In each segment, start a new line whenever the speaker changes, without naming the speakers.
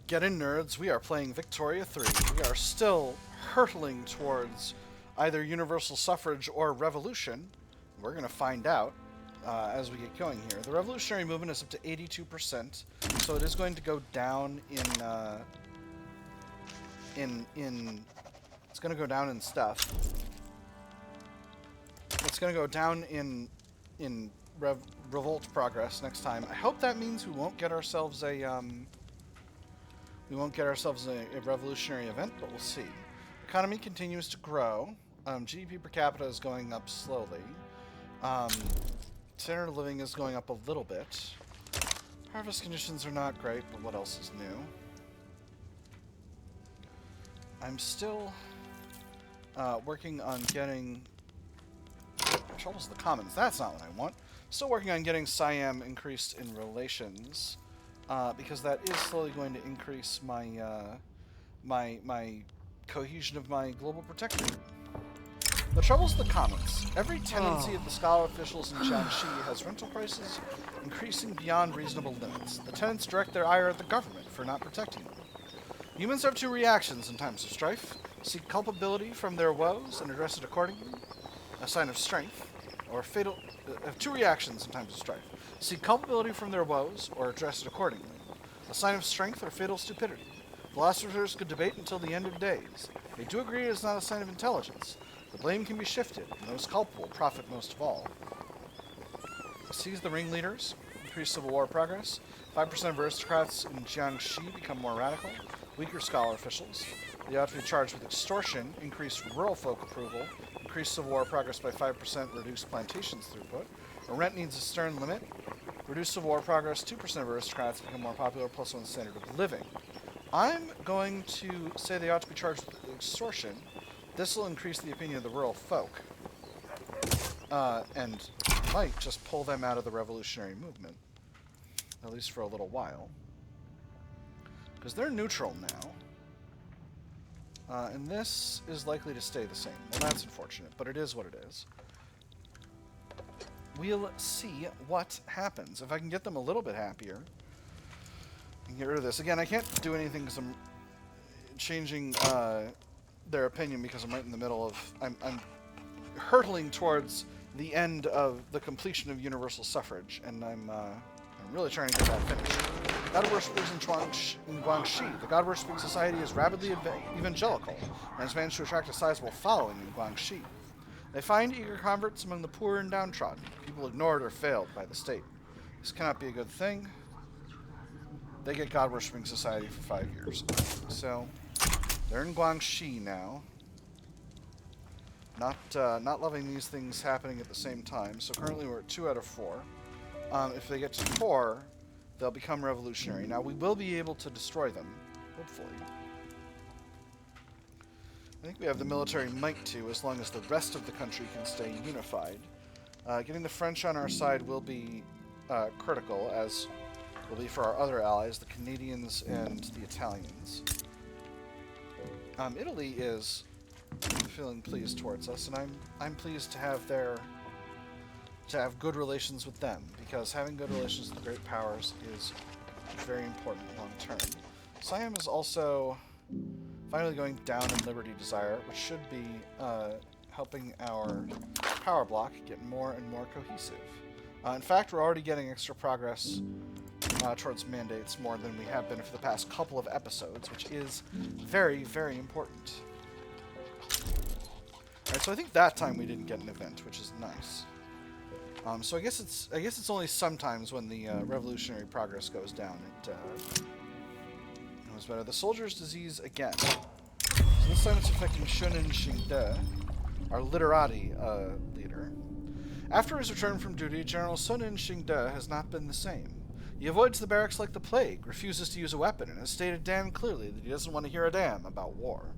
Get in, nerds. We are playing Victoria 3. We are still hurtling towards either universal suffrage or revolution. We're going to find out as we get going here. The revolutionary movement is up to 82%, so it is going to go down it's going to go down in stuff. It's going to go down in revolt progress next time. I hope that means we won't get ourselves a revolutionary event, but we'll see. Economy continues to grow. GDP per capita is going up slowly. Standard of living is going up a little bit. Harvest conditions are not great, but what else is new? I'm still working on getting troubles with the commons. That's not what I want. Still working on getting Siam increased in relations. Because that is slowly going to increase my my cohesion of my global protectorate. The troubles with the commons. Every tendency of the scholar officials in Jiangxi has rental prices increasing beyond reasonable limits. The tenants direct their ire at the government for not protecting them. Humans have two reactions in times of strife: seek culpability from their woes and address it accordingly, a sign of strength, or fatal. Have two reactions in times of strife: seek culpability from their woes, or address it accordingly. A sign of strength or fatal stupidity. Philosophers could debate until the end of days. They do agree it is not a sign of intelligence. The blame can be shifted, and those culpable profit most of all. Seize the ringleaders. Increase civil war progress. 5% of aristocrats in Jiangxi become more radical. Weaker scholar officials. They ought to be charged with extortion. Increase rural folk approval. Increase civil war progress by 5%. Reduce plantations throughput. A rent needs a stern limit. Reduce civil war progress. 2% of aristocrats become more popular, plus 1 standard of living. I'm going to say they ought to be charged with extortion. This will increase the opinion of the rural folk. And might just pull them out of the revolutionary movement. At least for a little while. Because they're neutral now. And this is likely to stay the same. Well, that's unfortunate, but it is what it is. We'll see what happens. If I can get them a little bit happier, I can get rid of this. Again, I can't do anything because I'm changing their opinion because I'm right in the middle of... I'm hurtling towards the end of the completion of universal suffrage, and I'm really trying to get that finished. God worshippers in Guangxi. The God worshipping society is rapidly evangelical and has managed to attract a sizable following in Guangxi. They find eager converts among the poor and downtrodden, people ignored or failed by the state. This cannot be a good thing. They get God worshipping society for 5 years. So they're in Guangxi now. Not loving these things happening at the same time. So currently we're at 2 out of 4. If they get to 4, they'll become revolutionary. Now we will be able to destroy them, hopefully. I think we have the military might to, as long as the rest of the country can stay unified. Getting the French on our side will be critical, as will be for our other allies, the Canadians and the Italians. Italy is feeling pleased towards us, and I'm pleased to have good relations with them, because having good relations with the great powers is very important long term. Siam is also finally going down in Liberty Desire, which should be helping our power block get more and more cohesive. In fact, we're already getting extra progress towards mandates more than we have been for the past couple of episodes, which is very, very important. Alright, so I think that time we didn't get an event, which is nice. So I guess it's only sometimes when the revolutionary progress goes down it was better. The soldier's disease again. So this time it's affecting Shunin Xingde, our literati leader. After his return from duty, General Sunin Xingde has not been the same. He avoids the barracks like the plague, refuses to use a weapon, and has stated damn clearly that he doesn't want to hear a damn about war.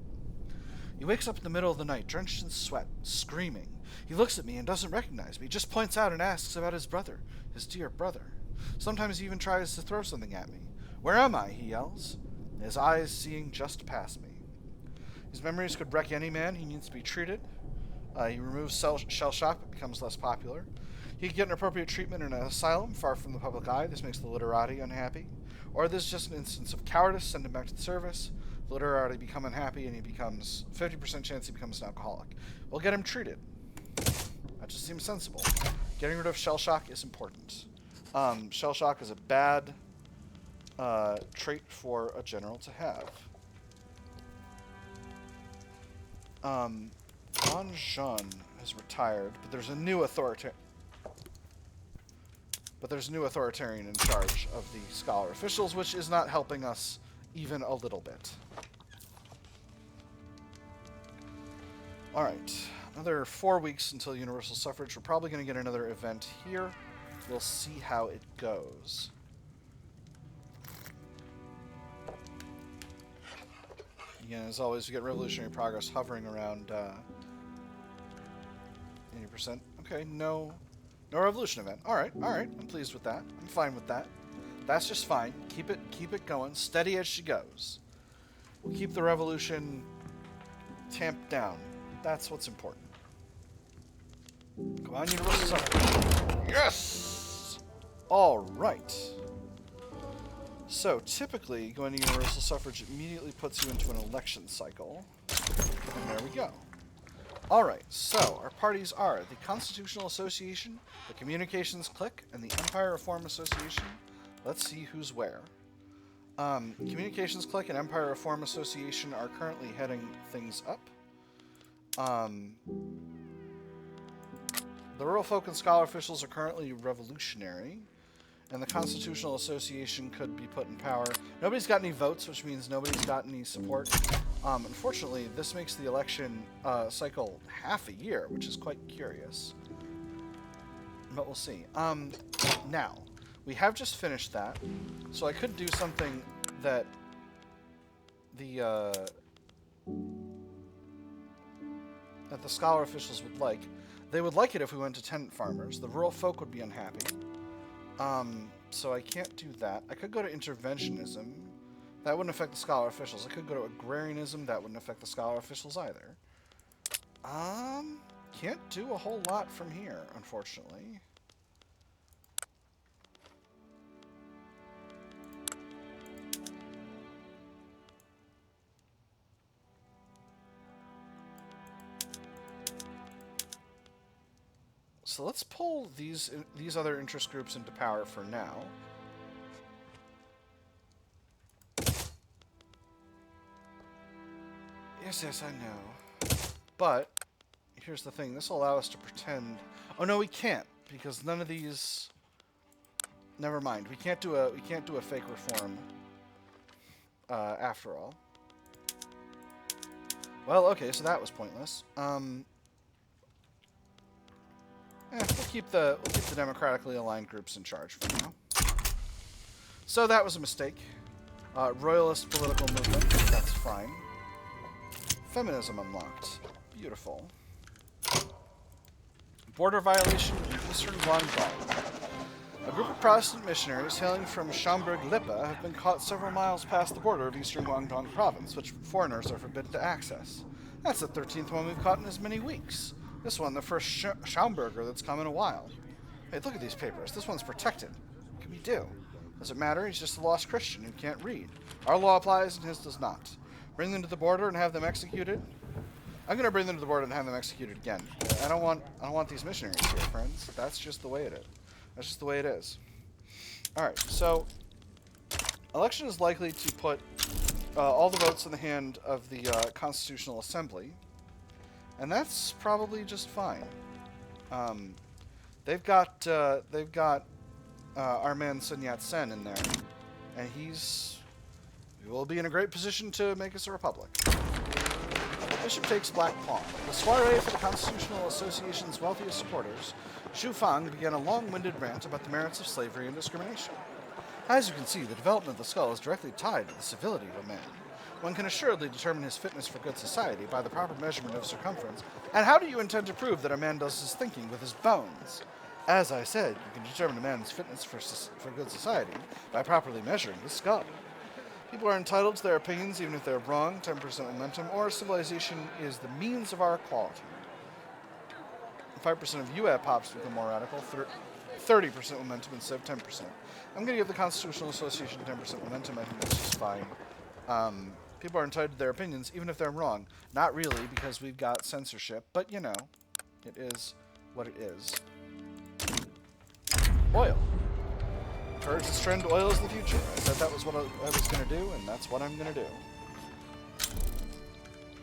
He wakes up in the middle of the night, drenched in sweat, screaming. He looks at me and doesn't recognize me, just points out and asks about his brother, his dear brother. Sometimes he even tries to throw something at me. Where am I? He yells, his eyes seeing just past me. His memories could wreck any man. He needs to be treated. He removes shell shock, it becomes less popular. He could get an appropriate treatment in an asylum far from the public eye. This makes the literati unhappy. Or this is just an instance of cowardice, send him back to the service. The literati become unhappy, and he becomes 50% chance he becomes an alcoholic. We'll get him treated. That just seems sensible. Getting rid of shell shock is important. Shell shock is a bad trait for a general to have. An Jean has retired, but there's a new authoritarian in charge of the scholar officials, which is not helping us even a little bit. Alright, another 4 weeks until Universal Suffrage. We're probably going to get another event here. We'll see how it goes. Again, as always, we get revolutionary progress hovering around 80%. Okay, no revolution event. Alright, I'm pleased with that. I'm fine with that. That's just fine. Keep it going. Steady as she goes. We'll keep the revolution tamped down. That's what's important. Come on, Universal Suffrage. Yes! Alright. So, typically, going to Universal Suffrage immediately puts you into an election cycle. And there we go. Alright, so, our parties are the Constitutional Association, the Communications Clique, and the Empire Reform Association. Let's see who's where. Communications Clique and Empire Reform Association are currently heading things up. The rural folk and scholar officials are currently revolutionary. And the Constitutional Association could be put in power. Nobody's got any votes, which means nobody's got any support. Unfortunately, this makes the election cycle half a year, which is quite curious. But we'll see. Now, we have just finished that, so I could do something that the scholar officials would like. They would like it if we went to tenant farmers. The rural folk would be unhappy. So I can't do that. I could go to interventionism. That wouldn't affect the scholar officials. I could go to agrarianism. That wouldn't affect the scholar officials either. Can't do a whole lot from here, unfortunately. So let's pull these other interest groups into power for now. Yes, I know. But here's the thing: this will allow us to pretend. Oh no, we can't, because none of these. Never mind. We can't do a fake reform. After all. Well, okay, so that was pointless. We'll keep the democratically aligned groups in charge for now. So that was a mistake. Royalist political movement. That's fine. Feminism unlocked. Beautiful. Border violation in eastern Guangdong. A group of Protestant missionaries hailing from Schaumburg-Lippe have been caught several miles past the border of eastern Guangdong province, which foreigners are forbidden to access. That's the 13th one we've caught in as many weeks. This one, the first Schaumburger that's come in a while. Hey, look at these papers. This one's protected. What can we do? Does it matter? He's just a lost Christian who can't read. Our law applies and his does not. Bring them to the border and have them executed? I'm going to bring them to the border and have them executed again. I don't want these missionaries here, friends. That's just the way it is. That's just the way it is. Alright, so election is likely to put all the votes in the hand of the Constitutional Assembly. And that's probably just fine. They've got our man Sun Yat-Sen in there, and he will be in a great position to make us a republic. Bishop takes black pawn. The soiree for the Constitutional Association's wealthiest supporters, Xu Fang began a long-winded rant about the merits of slavery and discrimination. As you can see, the development of the skull is directly tied to the civility of a man. One can assuredly determine his fitness for good society by the proper measurement of circumference. And how do you intend to prove that a man does his thinking with his bones? As I said, you can determine a man's fitness for good society by properly measuring his skull. People are entitled to their opinions even if they're wrong, 10% momentum, or civilization is the means of our equality. 5% of UA pops become more radical, 30% momentum instead of 10%. I'm going to give the Constitutional Association 10% momentum. I think that's just fine. People are entitled to their opinions, even if they're wrong. Not really, because we've got censorship, but you know, it is what it is. Oil. Encourage this trend, oil is the future. I said that was what I was going to do, and that's what I'm going to do.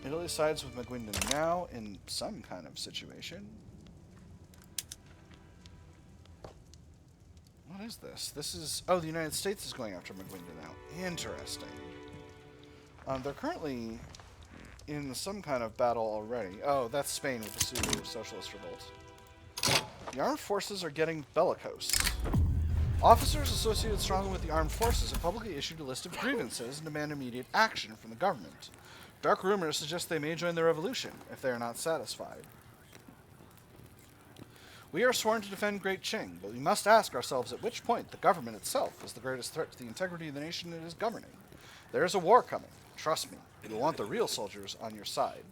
Italy sides with McGuinden now in some kind of situation. What is this? This is... Oh, the United States is going after McGuinden now. Interesting. They're currently in some kind of battle already. Oh, that's Spain with the Sulu Socialist Revolt. The armed forces are getting bellicose. Officers associated strongly with the armed forces have publicly issued a list of grievances and demand immediate action from the government. Dark rumors suggest they may join the revolution if they are not satisfied. We are sworn to defend Great Qing, but we must ask ourselves at which point the government itself is the greatest threat to the integrity of the nation it is governing. There is a war coming. Trust me, you will want the real soldiers on your side.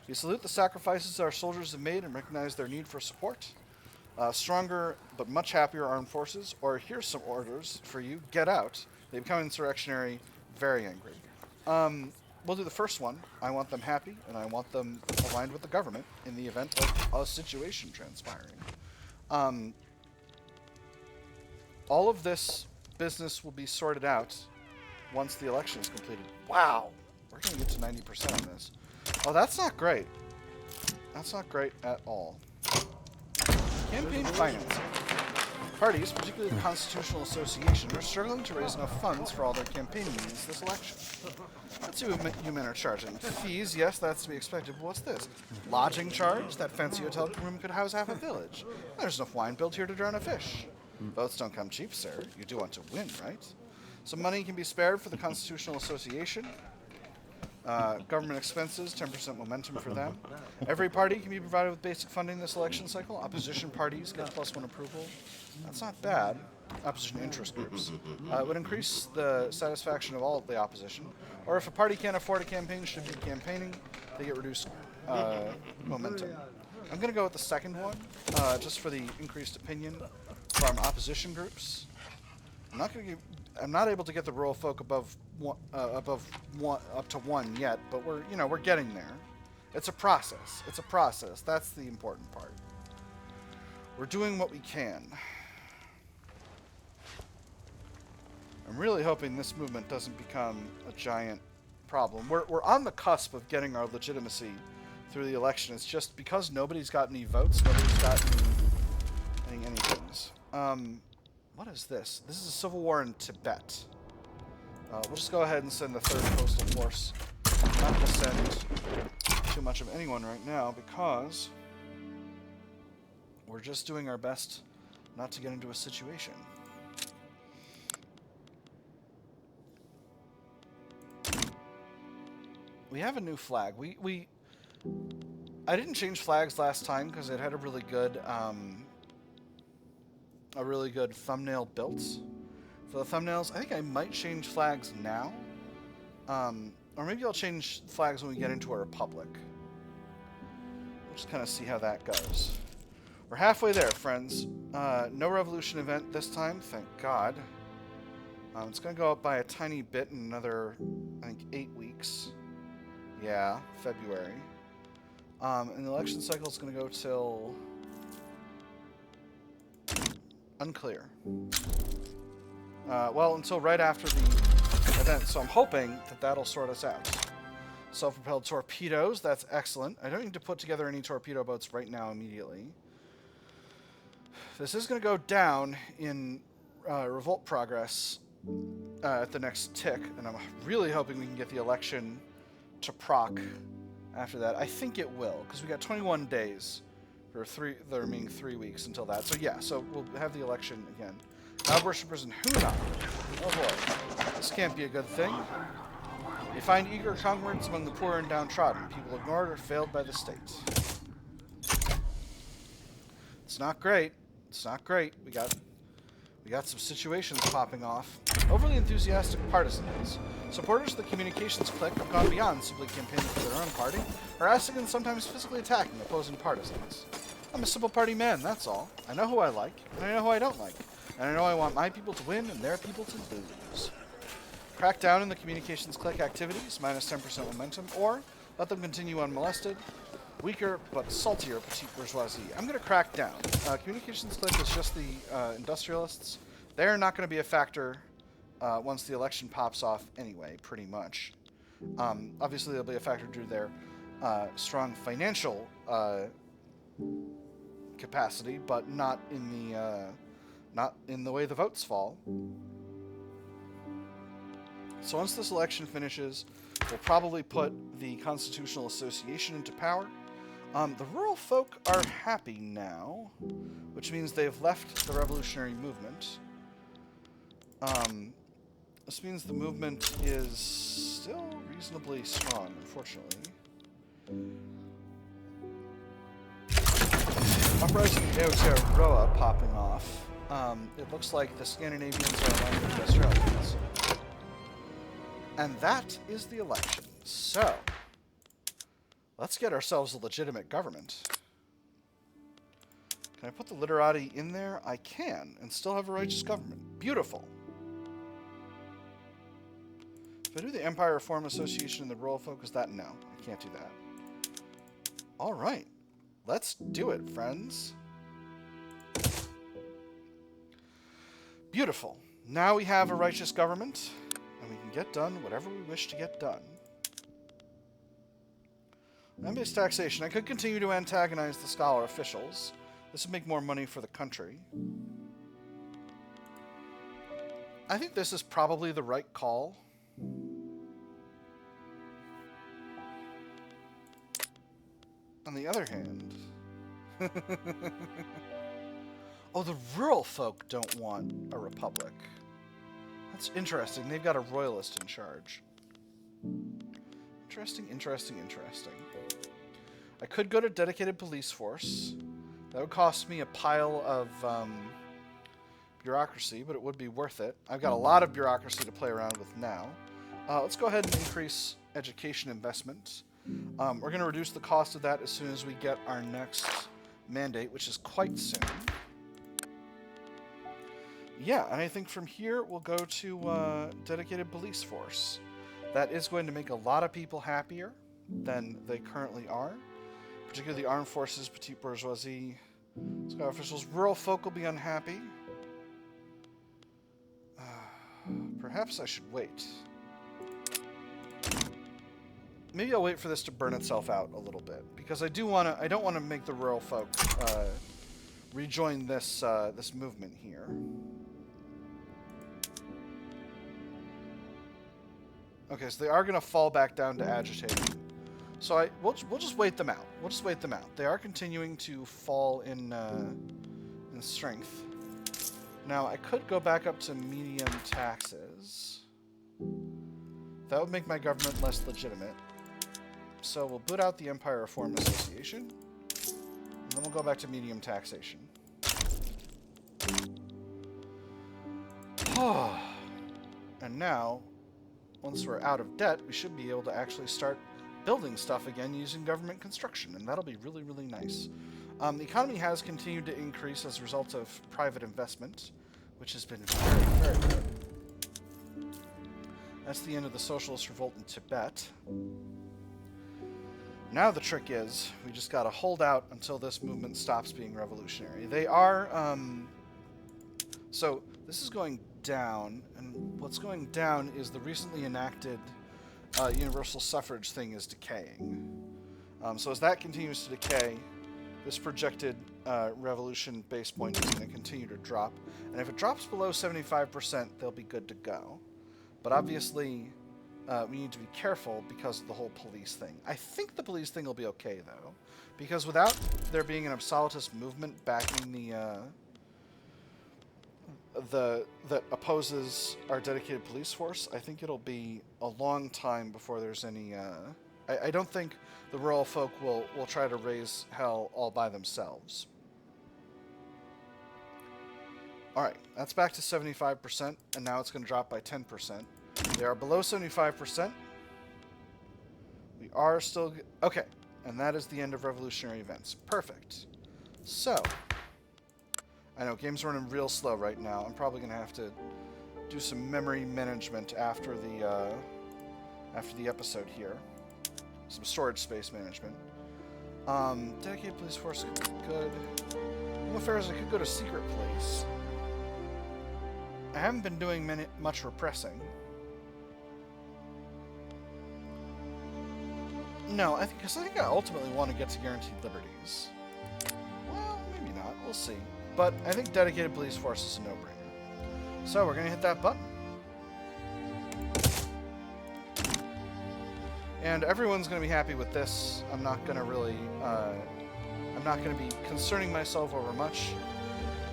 We salute the sacrifices our soldiers have made and recognize their need for support. Stronger but much happier armed forces, or here's some orders for you, get out. They become insurrectionary, very angry. We'll do the first one. I want them happy, and I want them aligned with the government in the event of a situation transpiring. All of this business will be sorted out once the election is completed. Wow! We're going to get to 90% on this. Oh, that's not great. That's not great at all. Campaign financing. Parties, particularly the Constitutional Association, are struggling to raise enough funds for all their campaigning needs this election. Let's see what you men are charging. Fees, yes, that's to be expected, but what's this? Lodging charge? That fancy hotel room could house half a village. There's enough wine built here to drown a fish. Votes don't come cheap, sir. You do want to win, right? Some money can be spared for the Constitutional Association. Government expenses, 10% momentum for them. Every party can be provided with basic funding this election cycle. Opposition parties get +1 approval. That's not bad. Opposition interest groups. It would increase the satisfaction of all of the opposition. Or if a party can't afford a campaign, should be campaigning, they get reduced momentum. I'm going to go with the second one, just for the increased opinion from opposition groups. I'm not able to get the rural folk above one, up to 1 yet, but we're getting there. It's a process. It's a process. That's the important part. We're doing what we can. I'm really hoping this movement doesn't become a giant problem. We're on the cusp of getting our legitimacy through the election. It's just because nobody's got any votes, nobody's got any things. What is this? This is a civil war in Tibet. We'll just go ahead and send the 3rd Coastal Force. I'm not going to send too much of anyone right now because we're just doing our best not to get into a situation. We have a new flag. I didn't change flags last time because it had a really good thumbnail built for the thumbnails. I think I might change flags now, or maybe I'll change flags when we get into a republic. We'll just kind of see how that goes. We're halfway there, friends. No revolution event this time, thank God. It's going to go up by a tiny bit in another, I think, 8 weeks. Yeah, February. And the election cycle is going to go till... unclear. Well, until right after the event, so I'm hoping that that'll sort us out. Self-propelled torpedoes, that's excellent. I don't need to put together any torpedo boats right now immediately. This is going to go down in revolt progress at the next tick, and I'm really hoping we can get the election to proc after that. I think it will, because we got 21 days for the remaining 3 weeks until that. So yeah, so we'll have the election again. God worshippers in Hunan. Oh boy, this can't be a good thing. You find eager converts among the poor and downtrodden, people ignored or failed by the state. It's not great. It's not great. We got some situations popping off. Overly enthusiastic partisans. Supporters of the communications clique have gone beyond simply campaigning for their own party, harassing and sometimes physically attacking opposing partisans. I'm a simple party man, that's all. I know who I like, and I know who I don't like. And I know I want my people to win and their people to lose. Crack down in the communications clique activities, minus 10% momentum, or let them continue unmolested. Weaker but saltier petite bourgeoisie. I'm going to crack down. Communications clique is just the industrialists. They're not going to be a factor once the election pops off anyway, pretty much. Obviously, they'll be a factor due to their strong financial capacity, but not in the way the votes fall. So once this election finishes, we'll probably put the Constitutional Association into power. The rural folk are happy now, which means they've left the revolutionary movement. This means the movement is still reasonably strong, unfortunately. Uprising in Aotearoa popping off. It looks like the Scandinavians are aligned with the Australians. And that is the election. So, let's get ourselves a legitimate government. Can I put the literati in there? I can, and still have a righteous government. Beautiful. If I do the Empire Reform Association and the Rural Folk, is that? No, I can't do that. Alright. Let's do it, friends. Beautiful. Now we have a righteous government, and we can get done whatever we wish to get done. Land-based taxation. I could continue to antagonize the scholar officials. This would make more money for the country. I think this is probably the right call. On the other hand... oh, the rural folk don't want a republic. That's interesting. They've got a royalist in charge. Interesting, interesting, interesting. I could go to dedicated police force. That would cost me a pile of bureaucracy, but it would be worth it. I've got a lot of bureaucracy to play around with now. Let's go ahead and increase education investment. We're going to reduce the cost of that as soon as we get our next mandate, which is quite soon. Yeah, and I think from here we'll go to dedicated police force. That is going to make a lot of people happier than they currently are. Particularly the armed forces, petite bourgeoisie, sky officials. Rural folk will be unhappy. Perhaps I should wait. Maybe I'll wait for this to burn itself out a little bit, because I don't want to make the rural folk rejoin this this movement here. Okay, so they are going to fall back down to agitating. So we'll just wait them out. We'll just wait them out. They are continuing to fall in strength. Now I could go back up to medium taxes. That would make my government less legitimate. So we'll boot out the Empire Reform Association, and then we'll go back to medium taxation. And now, once we're out of debt, we should be able to actually start building stuff again using government construction, and that'll be really, really nice. The economy has continued to increase as a result of private investment, which has been very, very good. That's the end of the socialist revolt in Tibet. Now the trick is, we just gotta hold out until this movement stops being revolutionary. They are, so this is going down, and what's going down is the recently enacted Universal Suffrage thing is decaying. So as that continues to decay, this projected revolution base point is going to continue to drop. And if it drops below 75%, they'll be good to go. But obviously, we need to be careful because of the whole police thing. I think the police thing will be okay, though. Because without there being an absolutist movement backing that opposes our dedicated police force, I think it'll be a long time before there's any... I don't think the rural folk will try to raise hell all by themselves. Alright, that's back to 75%, and now it's going to drop by 10%. They are below 75%. We are still... Okay, and that is the end of revolutionary events. Perfect. So, I know game's running real slow right now. I'm probably gonna have to do some memory management after the episode here. Some storage space management. Dedicated police force could be good. Home affairs, I could go to secret police. I haven't been doing much repressing. No, I think I ultimately want to get to guaranteed liberties. Well, maybe not. We'll see. But I think dedicated police force is a no-brainer. So we're gonna hit that button. And everyone's gonna be happy with this. I'm not gonna really, I'm not gonna be concerning myself over much.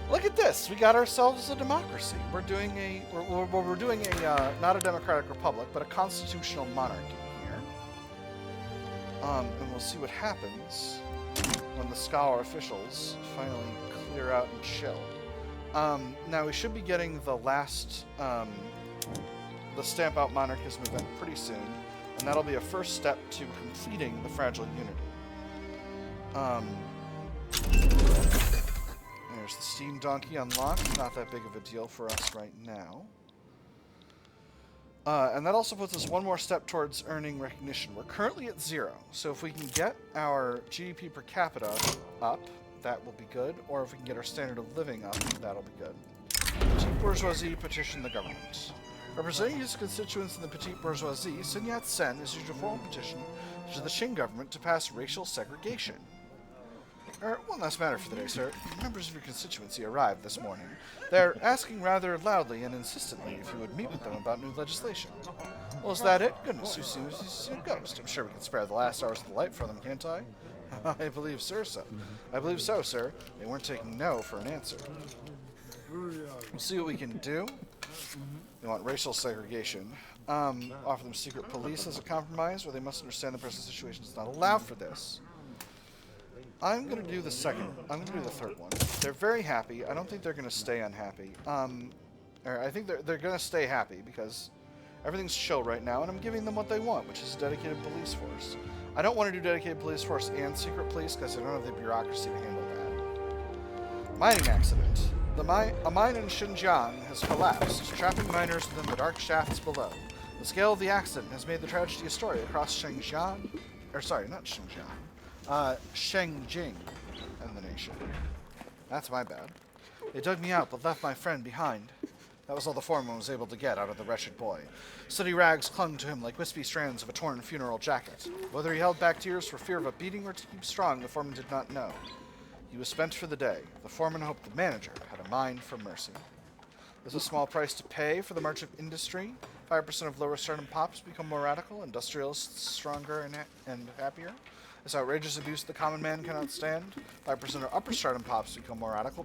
Look at this! We got ourselves a democracy. We're doing not a democratic republic, but a constitutional monarchy here. And we'll see what happens when the scholar officials finally clear out and chill. Now we should be getting the last, the Stamp Out Monarchism event pretty soon, and that'll be a first step to completing the Fragile Unity. There's the Steam Donkey unlocked. Not that big of a deal for us right now. And that also puts us one more step towards earning recognition. We're currently at 0, so if we can get our GDP per capita up, that will be good. Or if we can get our standard of living up, that'll be good. Petite bourgeoisie petition the government. Representing his constituents in the petite bourgeoisie, Sun Yat-Sen issued a formal petition to the Qing government to pass racial segregation. One last matter for the day, sir. Members of your constituency arrived this morning. They're asking rather loudly and insistently if you would meet with them about new legislation. Well, is that it? Goodness, you seem a ghost. I'm sure we can spare the last hours of the light for them, can't I? I believe so, sir. They weren't taking no for an answer. We'll see what we can do. They want racial segregation. Offer them secret police as a compromise, or they must understand the present situation does not allow for this. I'm going to do the second. I'm going to do the third one. They're very happy. I don't think they're going to stay unhappy. I think they're going to stay happy because everything's chill right now, and I'm giving them what they want, which is a dedicated police force. I don't want to do dedicated police force and secret police because I don't have the bureaucracy to handle that. Mining accident. A mine in Xinjiang has collapsed, trapping miners within the dark shafts below. The scale of the accident has made the tragedy a story across Xinjiang. Shengjing and the nation. That's my bad. They dug me out, but left my friend behind. That was all the foreman was able to get out of the wretched boy. Sooty rags clung to him like wispy strands of a torn funeral jacket. Whether he held back tears for fear of a beating or to keep strong, the foreman did not know. He was spent for the day. The foreman hoped the manager had a mind for mercy. There's a small price to pay for the march of industry. 5% of lower stardom pops become more radical, industrialists stronger and happier. This outrageous abuse the common man cannot stand. 5% of upper stardom pops become more radical.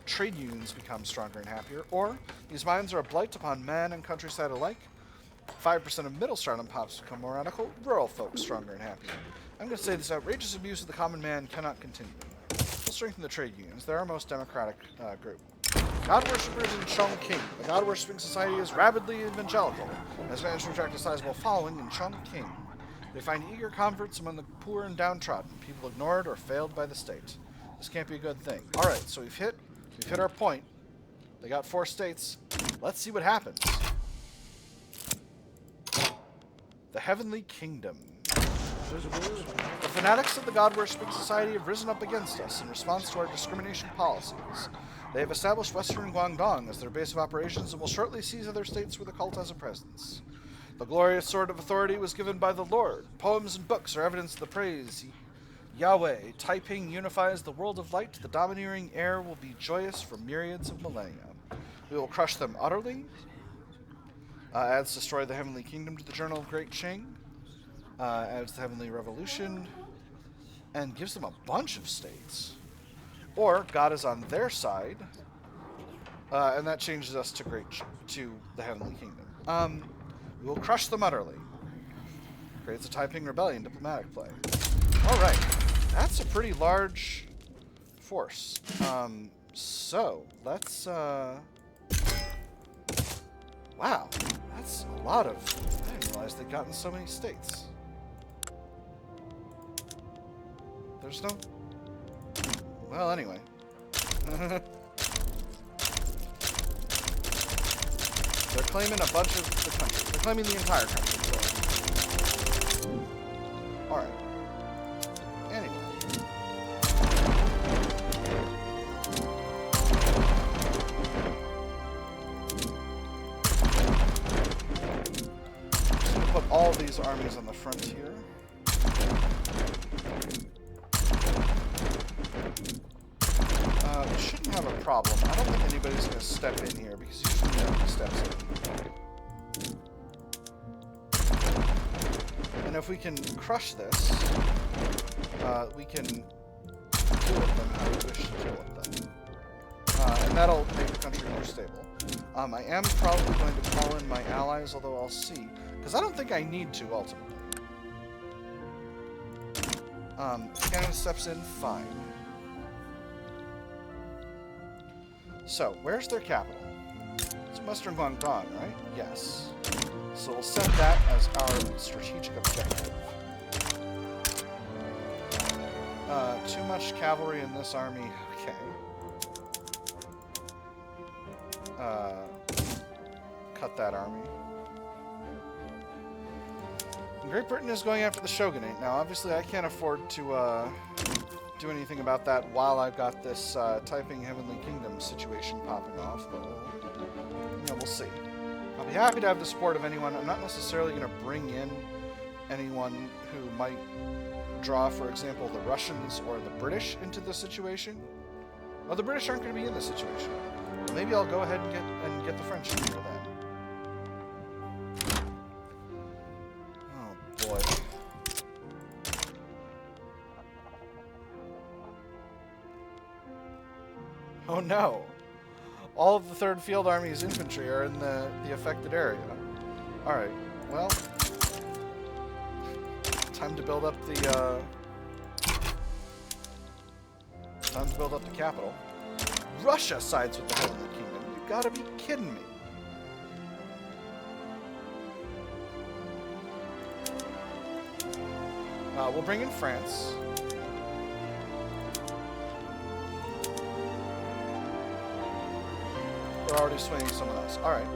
Trade unions become stronger and happier. Or, these mines are a blight upon man and countryside alike. 5% of middle stardom pops become more radical. Rural folk stronger and happier. I'm going to say this outrageous abuse of the common man cannot continue. We'll strengthen the trade unions. They're our most democratic group. God worshippers in Chongqing. The God worshipping society is rabidly evangelical and has managed to attract a sizable following in Chongqing. They find eager converts among the poor and downtrodden, people ignored or failed by the state. This can't be a good thing. Alright, so we've hit our point. They got 4 states. Let's see what happens. The Heavenly Kingdom. The fanatics of the God-worshipping society have risen up against us in response to our discrimination policies. They have established Western Guangdong as their base of operations and will shortly seize other states where the cult has a presence. The glorious sword of authority was given by the Lord. Poems and books are evidence of the praise. Yahweh, Taiping unifies the world of light. The domineering air will be joyous for myriads of millennia. We will crush them utterly. Adds Destroy the Heavenly Kingdom to the Journal of Great Qing. Adds the Heavenly Revolution. And gives them a bunch of states. Or God is on their side. And that changes us to the Heavenly Kingdom. We will crush them utterly. Creates a Taiping Rebellion diplomatic play. Alright. That's a pretty large force. So, let's, wow. That's a lot of... I didn't realize they'd gotten so many states. There's no... Well, anyway. They're claiming a bunch of the country. They're claiming the entire country. So. Alright. Anyway. Just gonna put all these armies on the frontier. We shouldn't have a problem. I don't think anybody's going to step in here because usually nobody steps in. And if we can crush this, we can deal with them how we wish to deal with them. And that'll make the country more stable. I am probably going to call in my allies, although I'll see. Because I don't think I need to, ultimately. Canada steps in, fine. So, where's their capital? It's Western Guangdong, right? Yes. So we'll set that as our strategic objective. Too much cavalry in this army. Okay. Cut that army. Great Britain is going after the shogunate. Now, obviously, I can't afford to do anything about that while I've got this Taiping Heavenly Kingdom situation popping off, but we'll see. I'll be happy to have the support of anyone. I'm not necessarily going to bring in anyone who might draw, for example, the Russians or the British into the situation. Well, the British aren't going to be in this situation. Maybe I'll go ahead and get the French in here then. Boy. Oh no! All of the 3rd Field Army's infantry are in the affected area. Alright, well... Time to build up the, Time to build up the capital. Russia sides with the Heavenly Kingdom. You gotta be kidding me. We'll bring in France. We're already swinging some of those. Alright.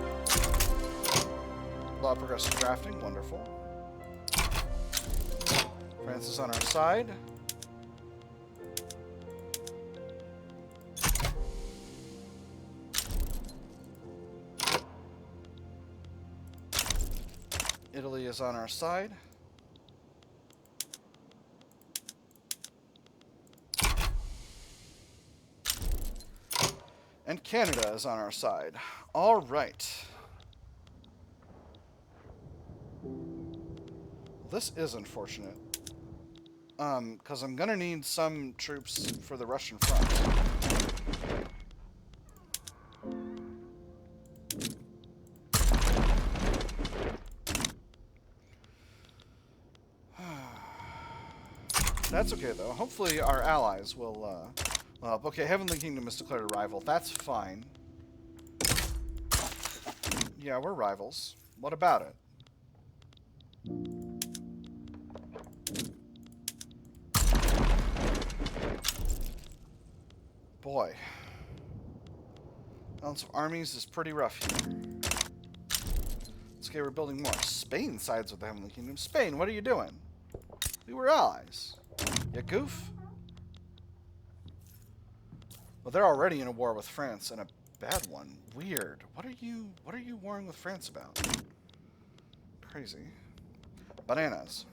Law of progressive drafting. Wonderful. France is on our side. Italy is on our side. And Canada is on our side. All right. This is unfortunate. Because I'm going to need some troops for the Russian front. That's okay, though. Hopefully our allies will... okay, Heavenly Kingdom has declared a rival. That's fine. Yeah, we're rivals. What about it? Boy. Balance of armies is pretty rough here. It's okay, we're building more. Spain sides with the Heavenly Kingdom. Spain, what are you doing? We were allies. You goof? Well, they're already in a war with France, and a bad one. Weird. What are you warring with France about? Crazy. Bananas.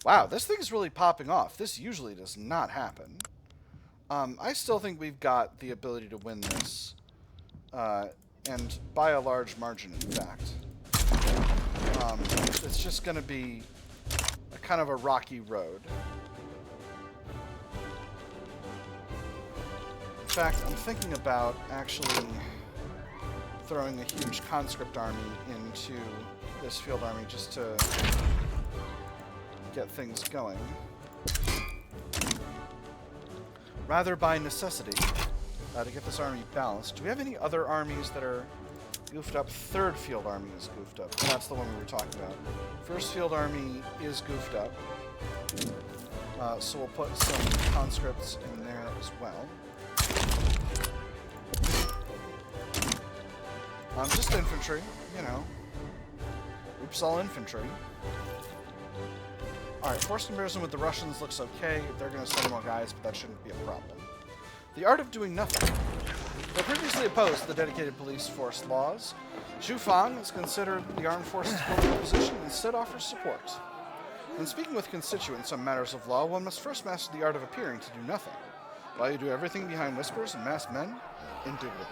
Wow, this thing's really popping off. This usually does not happen. I still think we've got the ability to win this. And by a large margin, in fact. It's just going to be a kind of a rocky road. In fact, I'm thinking about actually throwing a huge conscript army into this field army just to get things going. Rather by necessity, to get this army balanced. Do we have any other armies that are goofed up? 3rd Field Army is goofed up. That's the one we were talking about. 1st Field Army is goofed up. So we'll put some conscripts in there as well. Just infantry, you know. Oops, all infantry. Alright, force comparison with the Russians looks okay. They're going to send more guys, but that shouldn't be a problem. The art of doing nothing. They previously opposed the dedicated police force laws. Zhu Fang has considered the armed forces political position and instead offers support. When speaking with constituents on matters of law, one must first master the art of appearing to do nothing. While you do everything behind whispers and masked men, indubitably.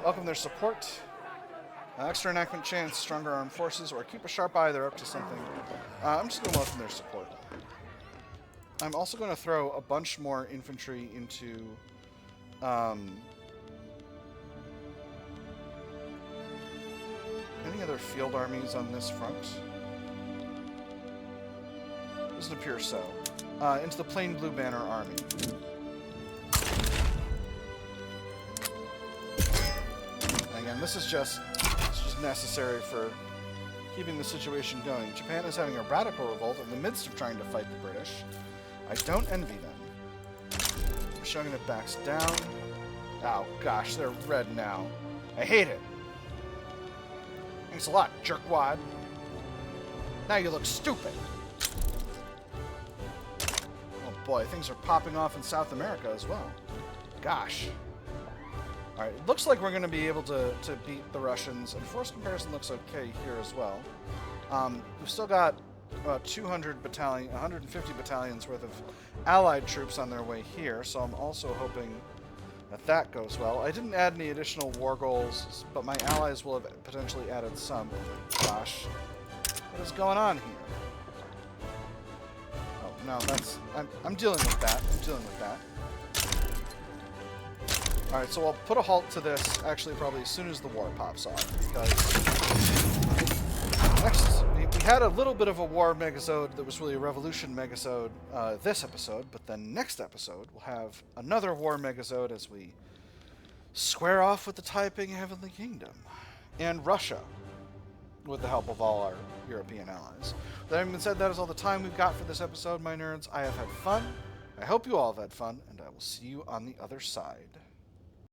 Welcome their support. Extra enactment chance, stronger armed forces, or keep a sharp eye, they're up to something. I'm just going to welcome their support. I'm also going to throw a bunch more infantry into... any other field armies on this front? Doesn't appear so. Into the plain blue banner army. And again, this is just necessary for keeping the situation going. Japan is having a radical revolt in the midst of trying to fight the British. I don't envy them. Shogun backs down. Oh gosh, they're red now. I hate it. Thanks a lot, jerkwad. Now you look stupid. Oh boy, things are popping off in South America as well. Gosh. Alright, it looks like we're going to be able to beat the Russians, and force comparison looks okay here as well. We've still got 150 battalions worth of allied troops on their way here, so I'm also hoping that that goes well. I didn't add any additional war goals, but my allies will have potentially added some. Gosh, what is going on here? Oh, no, that's... I'm dealing with that. I'm dealing with that. Alright, so I'll put a halt to this, actually, probably as soon as the war pops off, because... Next, we had a little bit of a war megasode that was really a revolution megasode this episode, but then next episode we'll have another war megasode as we square off with the Taiping Heavenly Kingdom and Russia, with the help of all our European allies. That having been said, that is all the time we've got for this episode, my nerds. I have had fun. I hope you all have had fun, and I will see you on the other side.